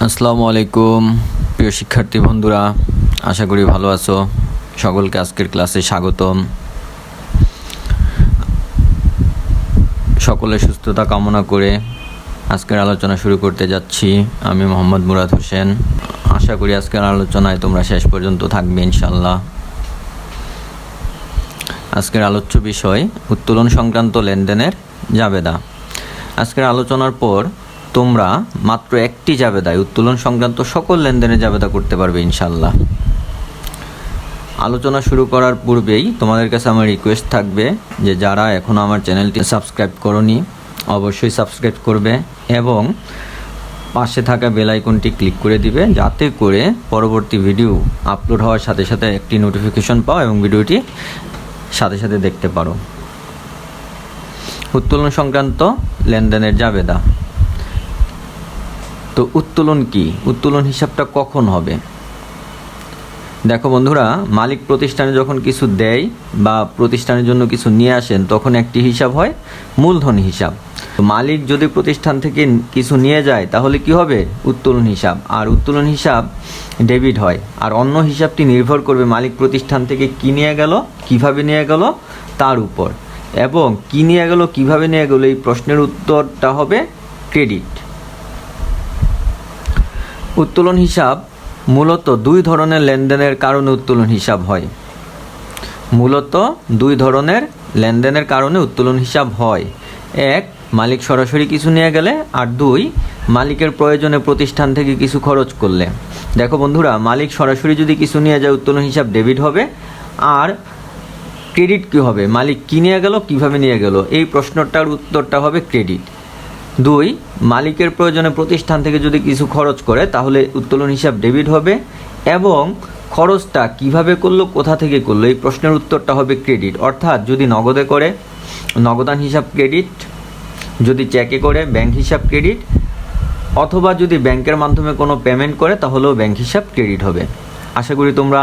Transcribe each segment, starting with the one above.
আসসালামু আলাইকুম প্রিয় শিক্ষার্থী বন্ধুরা, আশা করি ভালো আছো। সকলকে আজকের ক্লাসে স্বাগতম। সকলের সুস্থতা কামনা করে আজকের আলোচনা শুরু করতে যাচ্ছি। আমি মোহাম্মদ মুরাদ হোসেন। আশা করি আজকের আলোচনায় তোমরা শেষ পর্যন্ত থাকবে ইনশাআল্লাহ। আজকের আলোচ্য বিষয় উত্তোলন সংক্রান্ত লেনদেনের জাবেদা। আজকের আলোচনার পর তোমরা মাত্র একটি জাবেদায় উত্তোলন সংক্রান্ত সকল লেনদেনের জাবেদা করতে পারবে ইনশাআল্লাহ। আলোচনা শুরু করার পূর্বেই তোমাদের কাছে আমার রিকোয়েস্ট থাকবে যে যারা এখনও আমার চ্যানেলটি সাবস্ক্রাইব করোনি অবশ্যই সাবস্ক্রাইব করবে এবং পাশে থাকা বেল আইকনটি ক্লিক করে দিবে, যাতে করে পরবর্তী ভিডিও আপলোড হওয়ার সাথে সাথে একটি নোটিফিকেশন পাও এবং ভিডিওটি সাথে সাথে দেখতে পারো। উত্তোলন সংক্রান্ত লেনদেনের জাবেদা। তো উত্তোলন কি? উত্তোলন হিসাবটা কখন হবে? দেখো বন্ধুরা, মালিক প্রতিষ্ঠানে যখন কিছু দেয় বা প্রতিষ্ঠানের জন্য কিছু নিয়ে আসেন তখন একটি হিসাব হয় মূলধন হিসাব। মালিক যদি প্রতিষ্ঠান থেকে কিছু নিয়ে যায় তাহলে কি হবে? উত্তোলন হিসাব। আর উত্তোলন হিসাব ডেবিট হয়। আর অন্য হিসাবটি নির্ভর করবে মালিক প্রতিষ্ঠান থেকে কি নিয়ে গেল, কিভাবে নিয়ে গেল তার উপর, এবং কি নিয়ে গেল, কিভাবে নিয়ে গেল এই প্রশ্নের উত্তরটা হবে ক্রেডিট। উত্তোলন হিসাব মূলত দুই ধরনের লেনদেনের কারণে উত্তোলন হিসাব হয়। মূলত দুই ধরনের লেনদেনের কারণে উত্তোলন হিসাব হয়। এক, মালিক সরাসরি কিছু নিয়ে গেলে, আর দুই, মালিকের প্রয়োজনে প্রতিষ্ঠান থেকে কিছু খরচ করলে। দেখো বন্ধুরা, মালিক সরাসরি যদি কিছু নিয়ে যায় উত্তোলন হিসাব ডেবিট হবে। আর ক্রেডিট কী হবে? মালিক কী নিয়ে গেল, কিভাবে নিয়ে গেল এই প্রশ্নটার উত্তরটা হবে ক্রেডিট। দুই, মালিকের প্রয়োজনে প্রতিষ্ঠান থেকে যদি কিছু খরচ করে তাহলে উত্তোলন হিসাব ডেবিট হবে, এবং খরচটা কিভাবে করলো, কোথা থেকে করলো এই প্রশ্নের উত্তরটা হবে ক্রেডিট। অর্থাৎ যদি নগদে করে নগদান হিসাব ক্রেডিট, যদি চেকে করে ব্যাংক হিসাব ক্রেডিট, অথবা যদি ব্যাংকের মাধ্যমে কোনো পেমেন্ট করে তাহলেও ব্যাংক হিসাব ক্রেডিট হবে। আশা করি তোমরা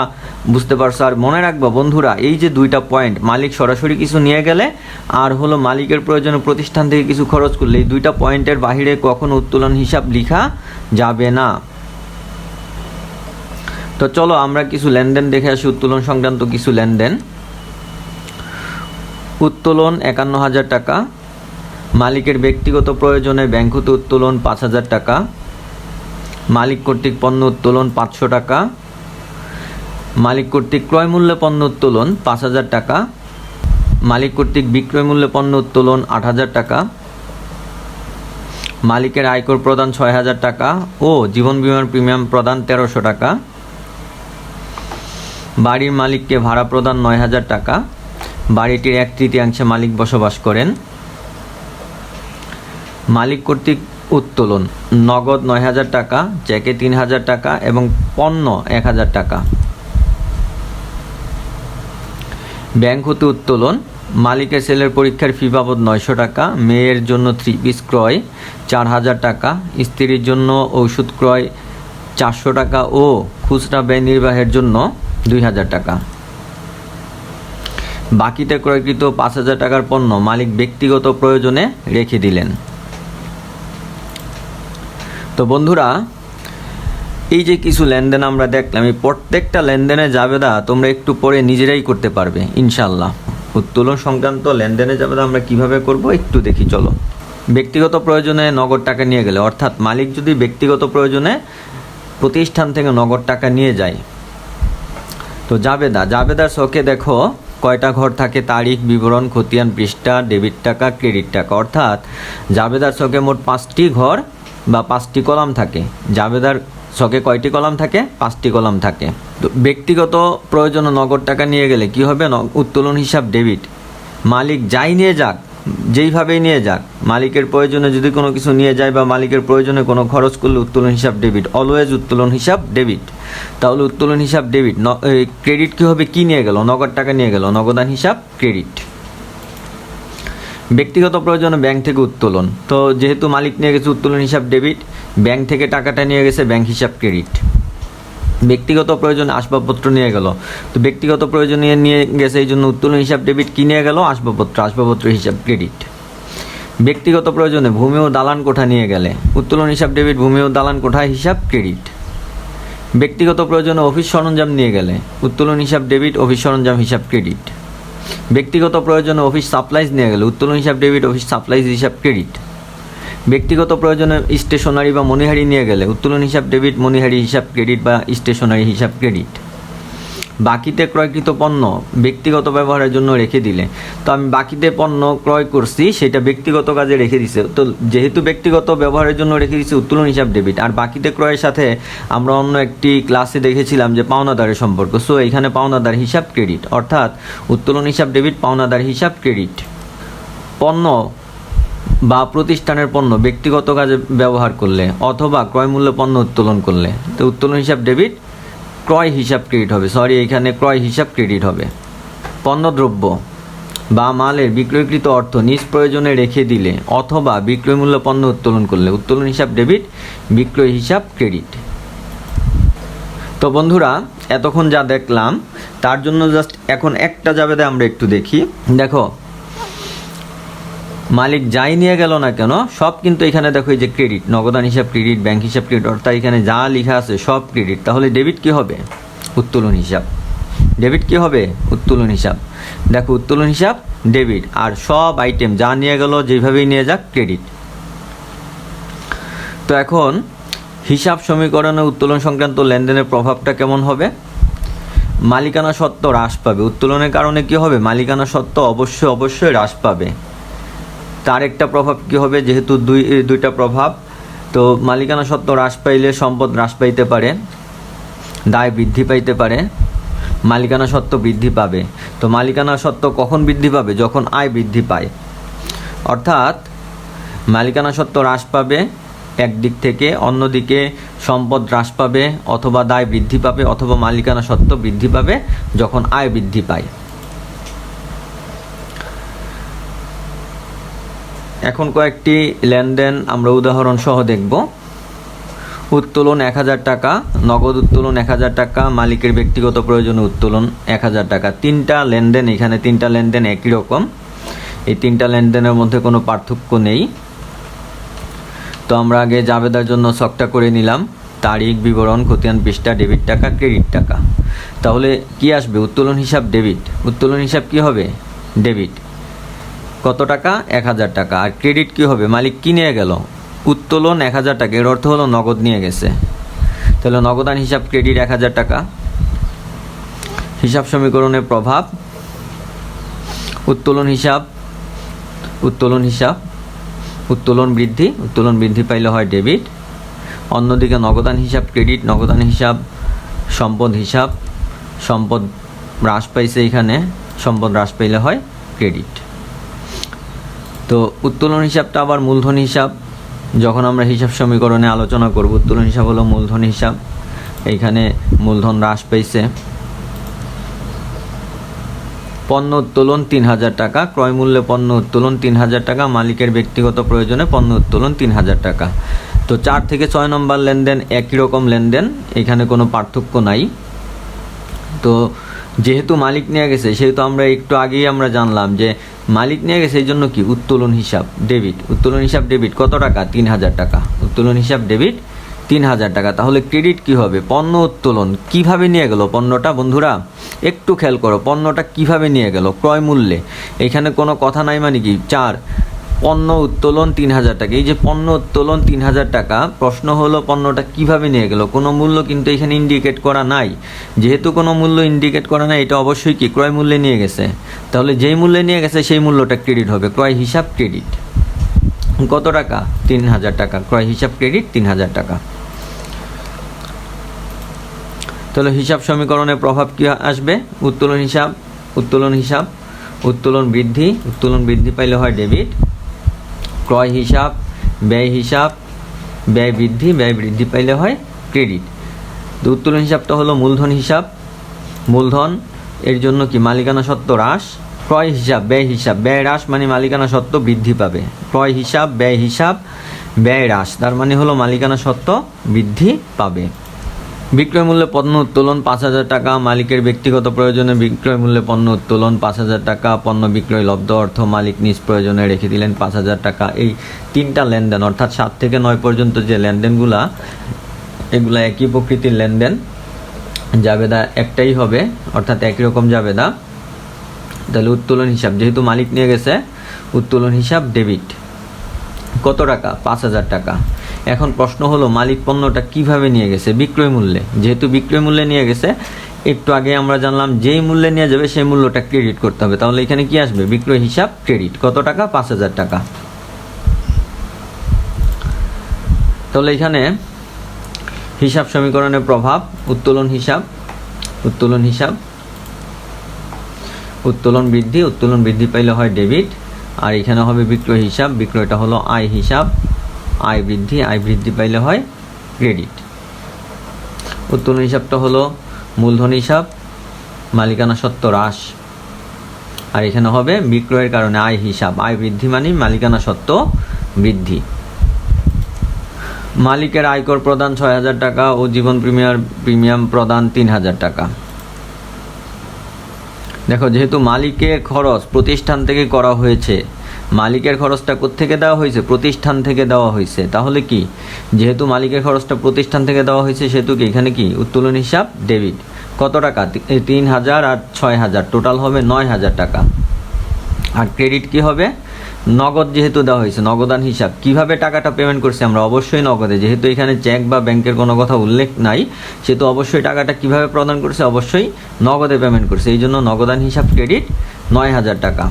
বুঝতে পারছো। আর মনে রাখবা বন্ধুরা, এই যে দুইটা পয়েন্ট, মালিক সরাসরি কিছু নিয়ে গেলে আর হলো মালিকের প্রয়োজনে প্রতিষ্ঠান থেকে কিছু খরচ করলে, এই দুইটা পয়েন্টের বাহিরে কখনো উত্তোলন হিসাব লেখা যাবে না। তো চলো আমরা কিছু লেনদেন দেখে আসি, উত্তোলন সংক্রান্ত কিছু লেনদেন। উত্তোলন 51,000 টাকা। মালিকের ব্যক্তিগত প্রয়োজনে ব্যাংক হতে উত্তোলন 5,000 টাকা। মালিক কর্তৃক পণ্য উত্তোলন 500 টাকা। মালিক কর্তৃক ক্রয় মূল্যে পণ্য উত্তোলন 5,000 টাকা। মালিক কর্তৃক বিক্রয় মূল্যে পণ্য উত্তোলন 8,000 টাকা। মালিকের আয়কর প্রদান 6,000 টাকা ও জীবন বীমার প্রিমিয়াম প্রদান 1300 টাকা। বাড়ির মালিককে ভাড়া প্রদান 9,000 টাকা। বাড়িটির 1/3 মালিক বসবাস করেন। মালিক কর্তৃক উত্তোলন নগদ 9,000 টাকা, চেকে 3,000 টাকা এবং পণ্য 1,000 টাকা। ব্যাংক হতে উত্তোলন মালিকের ছেলের পরীক্ষার ফি বাবদ 900 টাকা, মেয়ের জন্য 3 পিস ক্রয় 4,000 টাকা, স্ত্রীর জন্য ঔষধ ক্রয় 400 টাকা ও খুচরা ব্যয় নির্বাহের জন্য 2,000 টাকা। বাকিতে ক্রয়কৃত 5,000 টাকার পণ্য মালিক ব্যক্তিগত প্রয়োজনে রেখে দিলেন। তো বন্ধুরা, এই যে কিছু লেনদেন আমরা দেখলাম, এই প্রত্যেকটা লেনদেনের জাবেদা তোমরা একটু পরে নিজেরাই করতে পারবে ইনশাআল্লাহ। উত্তোলন সংক্রান্ত লেনদেনের জাবেদা আমরা কিভাবে করব একটু দেখি চলো। ব্যক্তিগত প্রয়োজনে নগদ টাকা নিয়ে গেলে, অর্থাৎ মালিক যদি ব্যক্তিগত প্রয়োজনে প্রতিষ্ঠান থেকে নগদ টাকা নিয়ে যায়, তো জাবেদার ছকে দেখো কয়টা ঘর থাকে? তারিখ, বিবরণ, খতিয়ান, পৃষ্ঠা, ডেবিট টাকা, ক্রেডিট টাকা। অর্থাৎ জাবেদার ছকে মোট 5টি ঘর বা 5টি কলাম থাকে। জাবেদার ছকে কয়টি কলাম থাকে? 5টি কলাম থাকে। তো ব্যক্তিগত প্রয়োজনে নগদ টাকা নিয়ে গেলে কি হবে? উত্তোলন হিসাব ডেবিট। মালিক যাই নিয়ে যাক, যেইভাবেই নিয়ে যাক, মালিকের প্রয়োজনে যদি কোনো কিছু নিয়ে যায় বা মালিকের প্রয়োজনে কোনো খরচ করলে উত্তোলন হিসাব ডেবিট। অলওয়েজ উত্তোলন হিসাব ডেবিট। তাহলে উত্তোলন হিসাব ডেবিট। ক্রেডিট কী হবে? কি নিয়ে গেল? নগদ টাকা নিয়ে গেল, নগদান হিসাব ক্রেডিট। ব্যক্তিগত প্রয়োজনে ব্যাংক থেকে উত্তোলন, তো যেহেতু মালিক নিয়ে গেছে উত্তোলন হিসাব ডেবিট, ব্যাংক থেকে টাকাটা নিয়ে গেছে ব্যাংক হিসাব ক্রেডিট। ব্যক্তিগত প্রয়োজনে আসবাবপত্র নিয়ে গেল, তো ব্যক্তিগত প্রয়োজনে নিয়ে গেছে এই জন্য উত্তোলন হিসাব ডেবিট। কি নিয়ে গেল? আসবাবপত্র হিসাব ক্রেডিট। ব্যক্তিগত প্রয়োজনে ভূমি ও দালান কোঠা নিয়ে গেলে উত্তোলন হিসাব ডেবিট, ভূমি ও দালান কোঠা হিসাব ক্রেডিট। ব্যক্তিগত প্রয়োজনে অফিস সরঞ্জাম নিয়ে গেলে উত্তোলন হিসাব ডেবিট, অফিস সরঞ্জাম হিসাব ক্রেডিট। ব্যক্তিগত প্রয়োজনে অফিস সাপ্লাইজ নিয়ে গেলে উত্তোলন হিসাব ডেবিট, অফিস সাপ্লাইজ হিসাব ক্রেডিট। ব্যক্তিগত প্রয়োজনে স্টেশনারি বা মণিহারি নিয়ে গেলে উত্তোলন হিসাব ডেবিট, মণিহারি হিসাব ক্রেডিট বা স্টেশনারি হিসাব ক্রেডিট। বাকিতে ক্রয়কৃত পণ্য ব্যক্তিগত ব্যবহারের জন্য রেখে দিলে, তো আমি বাকিতে পণ্য ক্রয় করছি সেটা ব্যক্তিগত কাজে রেখে দিছে, তো যেহেতু ব্যক্তিগত ব্যবহারের জন্য রেখে দিছে উত্তোলন হিসাব ডেবিট। আর বাকিতে ক্রয়ের সাথে আমরা অন্য একটি ক্লাসে দেখেছিলাম যে পাওনাদারের সম্পর্ক, সো এখানে পাওনাদার হিসাব ক্রেডিট, অর্থাৎ উত্তোলন হিসাব ডেবিট, পাওনাদার হিসাব ক্রেডিট। পণ্য বা প্রতিষ্ঠানের পণ্য ব্যক্তিগত কাজে ব্যবহার করলে অথবা ক্রয় মূল্যে পণ্য উত্তোলন করলে তো উত্তোলন হিসাব ডেবিট, ক্রয় হিসাব ক্রেডিট হবে, এখানে ক্রয় হিসাব ক্রেডিট হবে। পণ্যদ্রব্য বা মালের বিক্রয়কৃত অর্থ নিজ প্রয়োজনে রেখে দিলে অথবা বিক্রয় মূল্য পণ্য উত্তোলন করলে উত্তোলন হিসাব ডেবিট, বিক্রয় হিসাব ক্রেডিট। তো বন্ধুরা, এতক্ষণ যা দেখলাম তার জন্য জাস্ট এখন একটা জাবেদা আমরা একটু দেখি। দেখো, মালিক যাই নিয়ে গেল না কেন সব কিন্তু এখানে দেখো এই যে ক্রেডিট, নগদান হিসাব ক্রেডিট, ব্যাংক হিসাব ক্রেডিট, অর্থাৎ এখানে যা লেখা আছে সব ক্রেডিট। তাহলে ডেবিট কি হবে? উত্তোলন হিসাব। ডেবিট কি হবে? উত্তোলন হিসাব। দেখো, উত্তোলন হিসাব ডেবিট, আর সব আইটেম যা নিয়ে গেল যেভাবেই নিয়ে যাক ক্রেডিট। তো এখন হিসাব সমীকরণে উত্তোলন সংক্রান্ত লেনদেনের প্রভাবটা কেমন হবে? মালিকানা সত্ত্ব হ্রাস পাবে। উত্তোলনের কারণে কি হবে? মালিকানা সত্ত্ব অবশ্যই হ্রাস পাবে। তার একটা প্রভাব কি হবে? যেহেতু দুইটা প্রভাব, তো মালিকানা সত্ত্ব হ্রাস পাইলে সম্পদ হ্রাস পাইতে পারে, দায় বৃদ্ধি পাইতে পারে, মালিকানা সত্ত্ব বৃদ্ধি পাবে। তো মালিকানা সত্ত্ব কখন বৃদ্ধি পাবে? যখন আয় বৃদ্ধি পায়। অর্থাৎ মালিকানা সত্ত্ব হ্রাস পাবে একদিক থেকে, অন্যদিকে সম্পদ হ্রাস পাবে অথবা দায় বৃদ্ধি পাবে অথবা মালিকানা সত্ত্ব বৃদ্ধি পাবে যখন আয় বৃদ্ধি পায়। এখন কয়েকটি লেনদেন আমরা উদাহরণ সহ দেখব। উত্তোলন 1000 টাকা, নগদ উত্তোলন 1000 টাকা, মালিকের ব্যক্তিগত প্রয়োজনে উত্তোলন 1000 টাকা। তিনটা লেনদেন, এখানে তিনটা লেনদেন একই রকম, এই তিনটা লেনদেনের মধ্যে কোনো পার্থক্য নেই। তো আমরা আগে জাবেদার জন্য ছকটা করে নিলাম, তারিখ, বিবরণ, খতিয়ান পৃষ্ঠা, ডেবিট টাকা, ক্রেডিট টাকা। তাহলে কি আসবে? উত্তোলন হিসাব ডেবিট। উত্তোলন হিসাব কি হবে? ডেবিট। কত টাকা? 1000 টাকা। আর ক্রেডিট কি হবে? মালিক কি নিয়ে গেল? উত্তোলন 1000 টাকা, এর অর্থ হলো নগদ নিয়ে গেছে। তাহলে নগদান হিসাব ক্রেডিট 1000 টাকা। হিসাব সমীকরণের প্রভাব, উত্তোলন হিসাব উত্তোলন বৃদ্ধি পাইলে হয় ডেবিট। অন্যদিকে নগদান হিসাব ক্রেডিট, নগদান হিসাব সম্পদ হ্রাস পাইছে, এখানে সম্পদ হ্রাস পাইলে হয় ক্রেডিট। তো উত্তোলন হিসাবটা আবার মূলধন হিসাব, যখন আমরা হিসাব সমীকরণে আলোচনা করব। উত্তোলন হিসাব হলো মূলধন হিসাব, এইখানে মূলধন হ্রাস পাইছে। পণ্য উত্তোলন 3000 টাকা, ক্রয় মূল্যে পণ্য উত্তোলন 3000 টাকা, মালিকের ব্যক্তিগত প্রয়োজনে পণ্য উত্তোলন 3000 টাকা। তো 4 থেকে 6 নম্বর লেনদেন একই রকম লেনদেন, এখানে কোনো পার্থক্য নাই। তো যেহেতু মালিক নিয়ে গেছে, সেহেতু আমরা একটু আগেই আমরা জানলাম যে মালিক নিয়ে গেছে, এই জন্য কি উত্তোলন হিসাব ডেবিট। উত্তোলন হিসাব ডেবিট কত টাকা? 3000 টাকা। উত্তোলন হিসাব ডেবিট 3000 টাকা। তাহলে ক্রেডিট কি হবে? পণ্য উত্তোলন কিভাবে নিয়ে গেল পণ্যটা? বন্ধুরা একটু খেয়াল করো, পণ্যটা কিভাবে নিয়ে গেল? ক্রয় মূল্যে, এখানে কোনো কথা নাই, মানে কি 4, পণ্য উত্তোলন 3000 টাকা। এই যে পণ্য উত্তোলন 3000 টাকা, প্রশ্ন হলো পণ্যটা কিভাবে নিয়ে গেল? কোনো মূল্য কিন্তু এখানে ইন্ডিকেট করা নাই। যেহেতু কোনো মূল্য ইন্ডিকেট করা নাই, এটা অবশ্যই কি ক্রয় মূল্যে নিয়ে গেছে। তাহলে যেই মূল্যে নিয়ে গেছে সেই মূল্যটা ক্রেডিট হবে, ক্রয় হিসাব ক্রেডিট। কত টাকা? 3000 টাকা। ক্রয় হিসাব ক্রেডিট 3000 টাকা। তাহলে হিসাব সমীকরণের প্রভাব কি আসবে? উত্তোলন হিসাব উত্তোলন বৃদ্ধি পাইলে হয় ডেবিট। ক্রয় হিসাব, ব্যয় বৃদ্ধি পাইলে হয় ক্রেডিট। তো উত্তোলন হিসাবটা হলো মূলধন হিসাব, মূলধন এর জন্য কি মালিকানা সত্ত্ব হ্রাস। ক্রয় হিসাব, ব্যয় হ্রাস মানে মালিকানা সত্ত্ব বৃদ্ধি পাবে। ক্রয় হিসাব, ব্যয় হ্রাস, তার মানে হলো মালিকানা সত্ত্ব বৃদ্ধি পাবে। বিক্রয় মূল্যে পণ্য উত্তোলন 5,000 টাকা, মালিকের ব্যক্তিগত প্রয়োজনে বিক্রয় মূল্যে পণ্য উত্তোলন 5,000 টাকা, পণ্য বিক্রয় লব্ধ অর্থ মালিক নিজ প্রয়োজনে রেখে দিলেন 5,000 টাকা। এই তিনটা লেনদেন অর্থাৎ 7 থেকে 9 পর্যন্ত যে লেনদেনগুলা, এগুলা একই প্রকৃতির লেনদেন, জাবেদা একটাই হবে অর্থাৎ একই রকম জাবেদা। তাহলে উত্তোলন হিসাব, যেহেতু মালিক নিয়ে গেছে, উত্তোলন হিসাব ডেবিট। কত টাকা? 5,000 টাকা। এখন প্রশ্ন হলো মালিক পণ্যটা কিভাবে নিয়ে গেছে? বিক্রয় মূল্যে। যেহেতু বিক্রয় মূল্যে নিয়ে গেছে, একটু আগে আমরা জানলাম যেই মূল্যে নিয়ে যাবে সেই মূল্যটা ক্রেডিট করতে হবে। তাহলে এখানে কি আসবে? বিক্রয় হিসাব ক্রেডিট। কত টাকা? 5,000 টাকা। তাহলে এখানে হিসাব সমীকরণের প্রভাব, উত্তোলন হিসাব, উত্তোলন হিসাব, উত্তোলন বৃদ্ধি, উত্তোলন বৃদ্ধি পাইলে হয় ডেবিট। আর এখানে হবে বিক্রয় হিসাব, বিক্রয়টা হলো আয় হিসাব, আয় বৃদ্ধি, আয় বৃদ্ধি পাইলে হয় ক্রেডিট। উত্তোলন হিসাবটা হলো মূলধন হিসাব, মালিকানা সত্ত্ব হ্রাস। আর এখানে হবে বিক্রয়ের কারণে আয় হিসাব, আয় বৃদ্ধি মানে মালিকানা সত্ত্ব বৃদ্ধি। মালিকের আয়কর প্রদান 6,000 টাকা ও জীবন প্রিমিয়াম প্রদান 3,000 টাকা। দেখো, যেহেতু মালিকের খরচ প্রতিষ্ঠান থেকে করা হয়েছে, মালিকের খরচটা কোত্থেকে দেওয়া হয়েছে? প্রতিষ্ঠান থেকে দেওয়া হয়েছে। তাহলে কি, যেহেতু মালিকের খরচটা প্রতিষ্ঠান থেকে দেওয়া হয়েছে, সেহেতু কি এখানে কি উত্তোলন হিসাব ডেবিট। কত টাকা? 3,000 আর 6,000, টোটাল হবে 9,000 টাকা। আর ক্রেডিট কি হবে? নগদ যেহেতু দেওয়া হয়েছে, নগদান হিসাব। কিভাবে টাকাটা পেমেন্ট করছে আমরা? অবশ্যই নগদে। যেহেতু এখানে চেক বা ব্যাংকের কোনো কথা উল্লেখ নাই, সেহেতু অবশ্যই টাকাটা কিভাবে প্রদান করছে? অবশ্যই নগদে পেমেন্ট করছে। এই জন্য নগদান হিসাব ক্রেডিট 9,000 টাকা।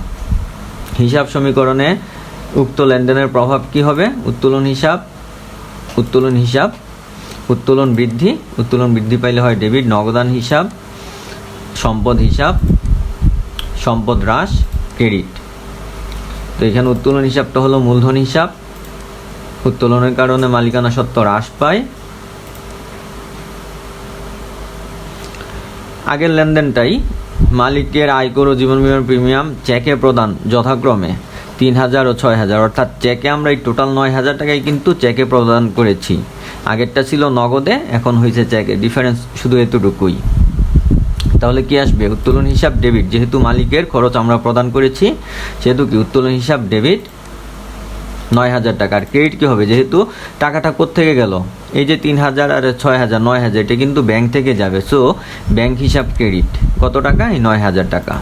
হিসাব সমীকরণে উক্ত লেনদেনের প্রভাব কি হবে? উত্তোলন হিসাব, উত্তোলন হিসাব, উত্তোলন বৃদ্ধি, উত্তোলন বৃদ্ধি পাইলে হয় ডেবিট। নগদান হিসাব, সম্পদ হিসাব, সম্পদ হ্রাস, ক্রেডিট। তো এখানে উত্তোলন হিসাবটা হলো মূলধন হিসাব, উত্তোলনের কারণে মালিকানা সত্ত্ব হ্রাস পায়। আগের লেনদেনটাই, মালিকের আয়কর ও জীবন বীমার প্রিমিয়াম চেকে প্রদান যথাক্রমে 3,000 ও 6,000, অর্থাৎ চেকে আমরা এই টোটাল 9,000 টাকায় কিন্তু চেকে প্রদান করেছি। আগেরটা ছিল নগদে, এখন হয়েছে চেকে, ডিফারেন্স শুধু এতটুকুই। তাহলে কি আসবে? উত্তোলন হিসাব ডেবিট। যেহেতু মালিকের খরচ আমরা প্রদান করেছি, সেহেতু কি উত্তোলন হিসাব ডেবিট 9,000 টাকা। আর ক্রেডিট কি হবে? যেহেতু টাকাটা কোত্থেকে গেল, এই যে 3,000 আর 6,000, 9,000, এটা কিন্তু ব্যাংক থেকে যাবে। সো ব্যাংক হিসাব ক্রেডিট। কত টাকা? এই 9,000 টাকা।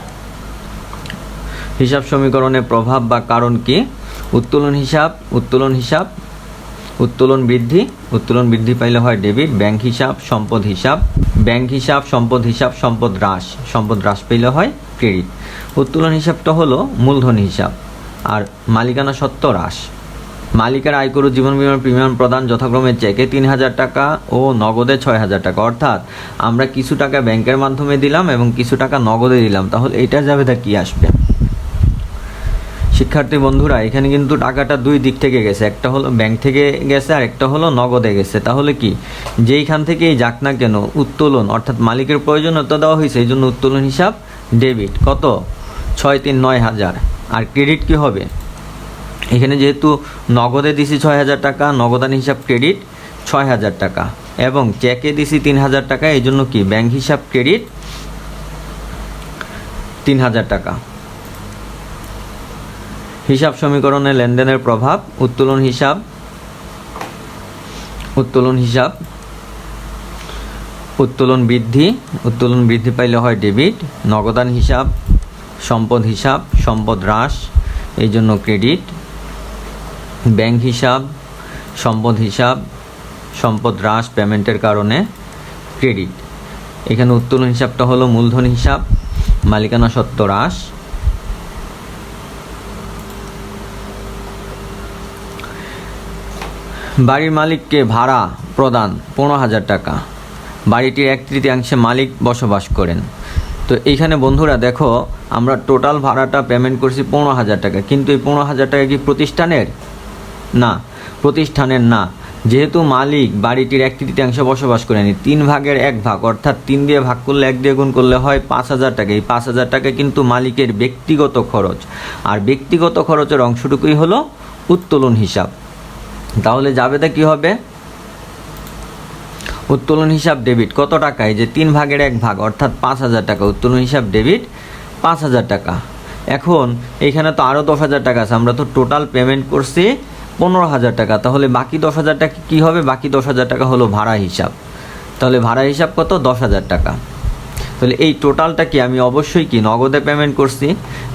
হিসাব সমীকরণের প্রভাব বা কারণ কি? উত্তোলন হিসাব, উত্তোলন হিসাব, উত্তোলন বৃদ্ধি, উত্তোলন বৃদ্ধি পাইলে হয় ডেবিট। ব্যাংক হিসাব, সম্পদ হিসাব, ব্যাংক হিসাব, সম্পদ হিসাব, সম্পদ হ্রাস, সম্পদ হ্রাস পেলে হয় ক্রেডিট। উত্তোলন হিসাবটা হলো মূলধন হিসাব। আর মালিকানা সত্ত্ব হ্রাস, মালিকের আয়কর ও জীবন বীমার প্রিমিয়াম প্রদান যথাক্রমে চেকে 3,000 টাকা ও নগদে 6,000 টাকা। অর্থাৎ আমরা কিছু টাকা ব্যাংকের মাধ্যমে দিলাম এবং কিছু টাকা নগদে দিলাম। তাহলে এটা জাবেদা কি আসবে? শিক্ষার্থী বন্ধুরা, এখানে কিন্তু টাকাটা দুই দিক থেকে গেছে, একটা হলো ব্যাংক থেকে গেছে আর একটা হলো নগদে গেছে। তাহলে কি, যেইখান থেকেই যাক না কেন, উত্তোলন অর্থাৎ মালিকের প্রয়োজনীয়তা দেওয়া হয়েছে, এই জন্য উত্তোলন হিসাব ডেবিট। কত? 6,3,9,000। আর ক্রেডিট কি হবে? এখানে যেহেতু নগদে দিছি 6,000 টাকা, নগদান হিসাব ক্রেডিট 6,000 টাকা, এবং চেকে দিছি 3,000 টাকা, এই জন্য কি ব্যাংক হিসাব ক্রেডিট 3,000 টাকা। হিসাব সমীকরণে লেনদেনের প্রভাব, উত্তোলন হিসাব, উত্তোলন হিসাব, উত্তোলন বৃদ্ধি, উত্তোলন বৃদ্ধি পাইলে হয় ডেবিট। নগদান হিসাব, সম্পদ হিসাব, সম্পদ হ্রাস, এই জন্য ক্রেডিট। ব্যাংক হিসাব, সম্পদ হিসাব, সম্পদ হ্রাস পেমেন্টের কারণে ক্রেডিট। এখানে উত্তোলন হিসাবটা হলো মূলধন হিসাব, মালিকানা সত্ত্ব হ্রাস। বাড়ির মালিককে ভাড়া প্রদান 15,000 টাকা। বাড়িটির 1/3 মালিক বসবাস করেন। তো এইখানে বন্ধুরা দেখো, আমরা টোটাল ভাড়াটা পেমেন্ট করছি 15,000 টাকা, কিন্তু এই 15,000 টাকা কি প্রতিষ্ঠানের? না, প্রতিষ্ঠানের না। যেহেতু মালিক বাড়িটির 1/3 বসবাস করেনি, 3/1 অর্থাৎ 3 দিয়ে ভাগ করলে 1 দিয়ে গুণ করলে হয় 5,000 টাকা। এই 5,000 টাকা কিন্তু মালিকের ব্যক্তিগত খরচ, আর ব্যক্তিগত খরচের অংশটুকুই হলো উত্তোলন হিসাব। তাহলে জাবেদা কি হবে? উত্তোলন হিসাব ডেবিট কত টাকায়, যে 3/1 অর্থাৎ 5,000 টাকা। উত্তোলন হিসাব ডেবিট 5,000 টাকা। এখন এখানে তো আরও 10,000 টাকা আছে, আমরা তো টোটাল পেমেন্ট করছি 15,000 টাকা, তাহলে বাকি 10,000 টাকা কী হবে? বাকি 10,000 টাকা হলো ভাড়া হিসাব। তাহলে ভাড়া হিসাব কত? 10,000 টাকা। তাহলে এই টোটালটা কি আমি অবশ্যই কি নগদে পেমেন্ট করছি,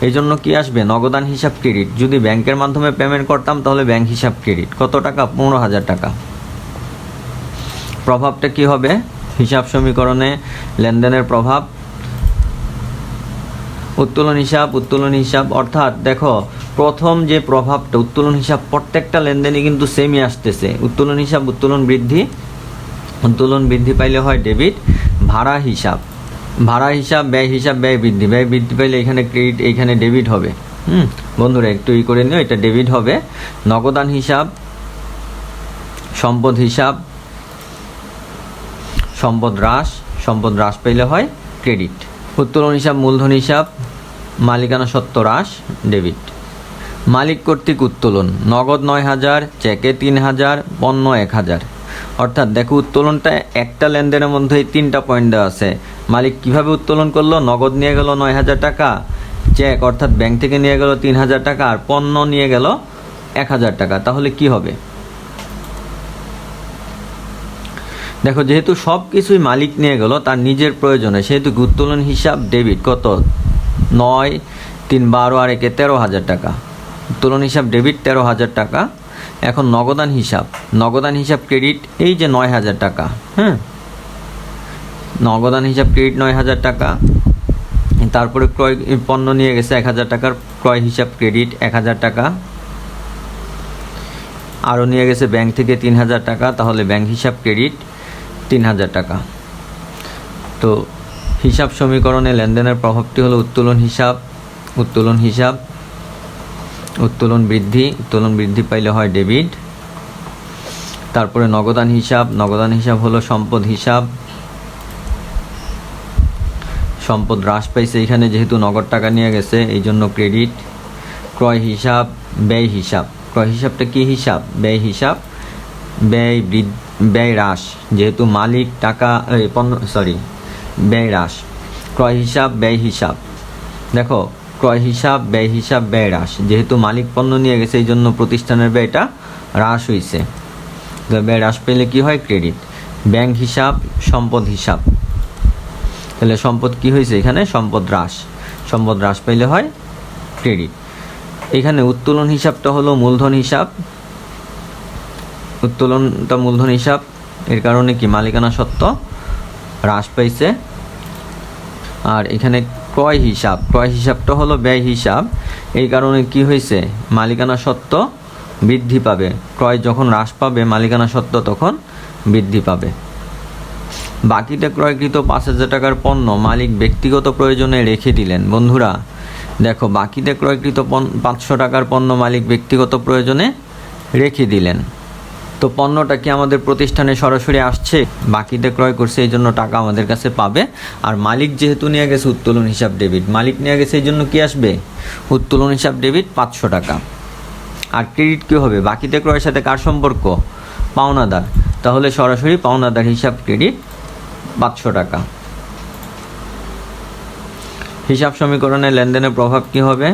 এই জন্য কি আসবে? নগদান হিসাব ক্রেডিট। যদি ব্যাংকের মাধ্যমে পেমেন্ট করতাম তাহলে ব্যাংক হিসাব ক্রেডিট। কত টাকা? 15,000 টাকা। প্রভাবটা কি হবে? হিসাব সমীকরণে লেনদেনের প্রভাব, উত্তোলন হিসাব অর্থাৎ দেখো প্রথম যে প্রভাবটা উত্তোলন হিসাব প্রত্যেকটা লেনদেনে কিন্তু সেমই আসতেছে। উত্তোলন বৃদ্ধি পাইলে হয় ডেবিট। ভাড়া হিসাব ব্যয় বৃদ্ধি পাইলে এখানে ক্রেডিট, এখানে ডেবিট হবে। বন্ধুরা একটু করে নিও, এটা ডেবিট হবে। নগদান হিসাব, সম্পদ হ্রাস পাইলে হয় ক্রেডিট। উত্তোলন হিসাব, মূলধন হিসাব, মালিকানা সত্ত্ব হ্রাস ডেবিট। মালিক কর্তৃক উত্তোলন, নগদ 9,000, চেকে 3,000, পণ্য 1,000। অর্থাৎ দেখো উত্তোলনটা একটা লেনদেনের মধ্যেই 3টা পয়েন্ট দেওয়া আছে। মালিক কিভাবে উত্তোলন করলো? নগদ নিয়ে গেল 9,000 টাকা, চেক অর্থাৎ ব্যাংক থেকে নিয়ে গেল 3,000 টাকা, আর পণ্য নিয়ে গেল 1,000 টাকা। তাহলে কি হবে? দেখো যেহেতু সব কিছুই মালিক নিয়ে গেল তার নিজের প্রয়োজনে, সেহেতু উত্তোলন হিসাব ডেবিট কত? 9, 3, 12 আর 1 13,000 টাকা। উত্তোলন হিসাব ডেবিট 13,000 টাকা। এখন নগদান হিসাব ক্রেডিট, এই যে 9,000 টাকা। নগদান হিসাব ক্রেডিট 9,000 টাকা। তারপরে ক্রয় পণ্য নিয়ে গেছে 1,000 টাকার, ক্রয় হিসাব ক্রেডিট 1,000 টাকা। আরও নিয়ে গেছে ব্যাংক থেকে 3,000 টাকা, তাহলে ব্যাংক হিসাব ক্রেডিট 3,000 টাকা। তো হিসাব সমীকরণে লেনদেনের প্রভাবটি হলো উত্তোলন বৃদ্ধি পাইলে হয় ডেবিট। তারপরে নগদান হিসাব হলো সম্পদ হ্রাস পাইছে এখানে, যেহেতু নগদ টাকা নিয়ে গেছে এই জন্য ক্রেডিট। ক্রয় হিসাবটা কি হিসাব? ব্যয় হ্রাস, যেহেতু মালিক টাকা ব্যয় হ্রাস। ক্রয় হিসাব, দেখো ক্রয় হিসাব, ব্যয় হ্রাস, যেহেতু মালিক পণ্য নিয়ে গেছে এই জন্য প্রতিষ্ঠানের ব্যয়টা হ্রাস হয়েছে। ব্যয় হ্রাস পেলে কি হয়? ক্রেডিট। ব্যাংক হিসাব, সম্পদ হিসাব, তাহলে সম্পদ কি হয়েছে? এখানে সম্পদ হ্রাস পাইলে হয় ক্রেডিট। এখানে উত্তোলন হিসাবটা হলো মূলধন হিসাব, এর কারণে কি মালিকানা সত্ত্ব হ্রাস পাইছে। আর এখানে ক্রয় হিসাবটা হলো ব্যয় হিসাব, এই কারণে কি হয়েছে? মালিকানা সত্ত্ব বৃদ্ধি পাবে। ক্রয় যখন হ্রাস পাবে মালিকানা সত্ত্ব তখন বৃদ্ধি পাবে। বাকিতে ক্রয়কৃত 5,000 টাকার পণ্য মালিক ব্যক্তিগত প্রয়োজনে রেখে দিলেন। বন্ধুরা দেখো বাকিতে ক্রয়কৃত 500 টাকার পণ্য মালিক ব্যক্তিগত প্রয়োজনে রেখে দিলেন। তো পণ্যটা কি আমাদের প্রতিষ্ঠানে সরাসরি আসছে? বাকিতে ক্রয় করছে এই জন্য টাকা আমাদের কাছে পাবে। আর মালিক যেহেতু নিয়ে গেছে উত্তোলন হিসাব ডেবিট, মালিক নিয়ে গেছে এই জন্য কি আসবে? উত্তোলন হিসাব ডেবিট 500 টাকা। আর ক্রেডিট কী হবে? বাকিতে ক্রয়ের সাথে কার সম্পর্ক? পাওনাদার, তাহলে সরাসরি পাওনাদার হিসাব ক্রেডিট 500 টাকা। হিসাব সমীকরণে লেনদেনের প্রভাব কি হবে?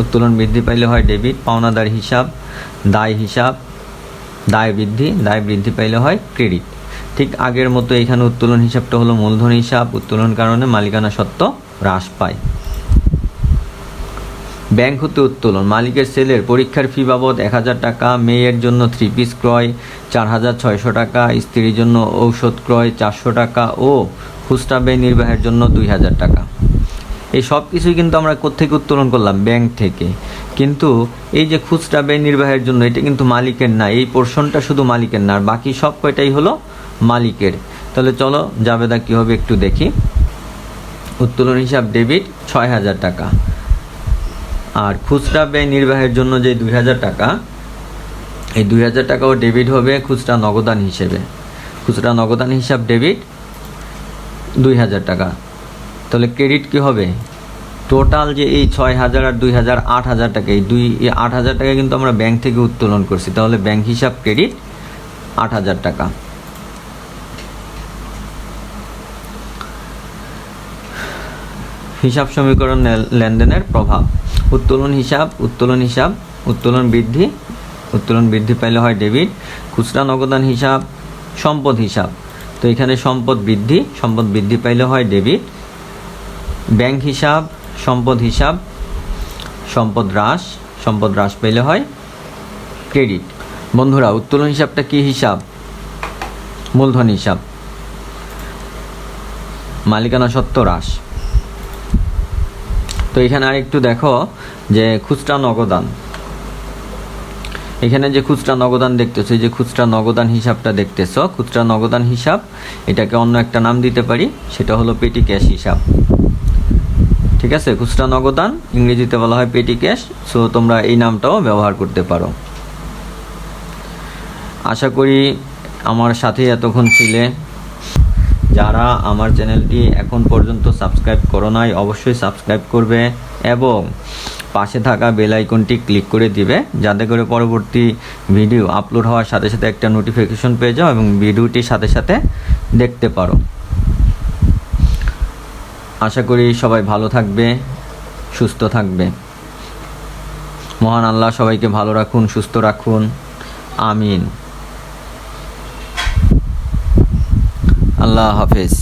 উত্তোলন বৃদ্ধি পাইলে হয় ডেবিট। পাওনাদার হিসাব, দায় বৃদ্ধি পাইলে হয় ক্রেডিট। ঠিক আগের মতো এখানে উত্তোলন হিসাবটা হলো মূলধন হিসাব, উত্তোলন কারণে মালিকানা সত্ত্ব হ্রাস পায়। ব্যাংক হতে উত্তোলন, মালিকের ছেলের পরীক্ষার ফি বাবদ 1,000 টাকা, মেয়ের জন্য 3 পিস ক্রয় 4,600 টাকা, স্ত্রীর জন্য ঔষধ ক্রয় 400 টাকা ও খুচরা ব্যয় নির্বাহের জন্য 2,000 টাকা। এই সব কিছুই কিন্তু আমরা কোত্থেকে উত্তোলন করলাম? ব্যাংক থেকে। কিন্তু এই যে খুচরা ব্যয় নির্বাহের জন্য এটা কিন্তু মালিকের না, এই পোর্শনটা শুধু মালিকের না, আর বাকি সব কয়টাই হলো মালিকের। তাহলে চলো জাবেদা কী হবে একটু দেখি। উত্তোলন হিসাব ডেবিট 6,000 টাকা, আর খুচরা ব্যয় নির্বাহের জন্য যে 2,000 টাকা, এই 2,000 টাকাও ডেবিট হবে খুচরা নগদান হিসেবে। খুচরা নগদান হিসাব ডেবিট 2,000 টাকা। তাহলে ক্রেডিট কি হবে? টোটাল যে এই 6,000 আর 2,000 8,000 টাকা, এই 8,000 টাকা কিন্তু আমরা ব্যাংক থেকে উত্তোলন করছি, তাহলে ব্যাংক হিসাব ক্রেডিট 8,000 টাকা। হিসাব সমীকরণ লেনদেনের প্রভাব। উত্তোলন হিসাব, উত্তোলন বৃদ্ধি পাইলে হয় ডেবিট। খুচরা নগদান হিসাব, সম্পদ হিসাব, তো এখানে সম্পদ বৃদ্ধি পাইলে হয় ডেবিট। ব্যাংক হিসাব, সম্পদ হ্রাস পাইলে হয় ক্রেডিট। বন্ধুরা, উত্তোলন হিসাবটা কি হিসাব? মূলধন হিসাব, মালিকানা সত্ত্ব হ্রাস। তো এখানে আরেকটু দেখো যে খুচরা নগদান, এখানে যে খুচরা নগদান দেখতেছো, এই যে খুচরা নগদান হিসাবটা দেখতেছো, খুচরা নগদান হিসাব, এটাকে অন্য একটা নাম দিতে পারি, সেটা হলো পেটি ক্যাশ হিসাব। ঠিক আছে, খুচরা নগদান ইংরেজিতে বলা হয় পেটি ক্যাশ, সো তোমরা এই নামটাও ব্যবহার করতে পারো। আশা করি আমার সাথে এতক্ষণ ছিলে। যারা আমার চ্যানেলটি এখন পর্যন্ত সাবস্ক্রাইব করো নাই, অবশ্যই সাবস্ক্রাইব করবে এবং পাশে থাকা বেল আইকনটি ক্লিক করে দিবে, যাতে করে পরবর্তী ভিডিও আপলোড হওয়ার সাথে সাথে একটা নোটিফিকেশন পেয়ে যাও এবং ভিডিওটির সাথে সাথে দেখতে পারো। আশা করি সবাই ভালো থাকবে, সুস্থ থাকবে। মহান আল্লাহ সবাইকে ভালো রাখুন, সুস্থ রাখুন, আমিন। আল্লাহ হাফেজ।